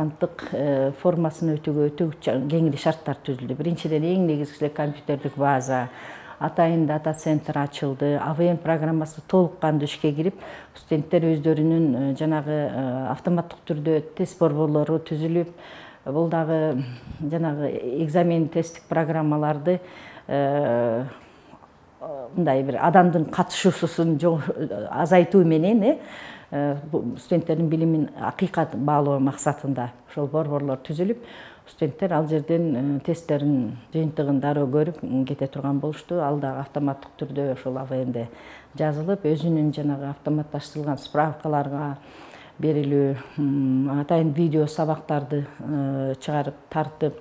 имтихандык формасын өтүүгө өтө кеңири шарттар түзүлдү. Биринчиден эң негизгиси компьютердик база, атайын дата центр ачылды. АВМ программасы толук кандуу ишке кирип, студенттер өздөрүнүн жанагы автоматтык түрдө тест борборлору түзүлүп, бул дагы жанагы экзамен тесттик программаларды мындай бир адамдын катышуусун азайтуу менен студенттердин билимин акыйкат баалоо максатында ошол борборлор түзүлүп, студенттер ал жерден тесттерин жыйынтыгын дароо көрүп кете турган болушту. Ал дагы автоматтык түрдө ошол АВМде жазылып, өзүнүн жанагы автоматташтырылган справкаларга берилүү, атайын видео сабактарды чыгарып тартып,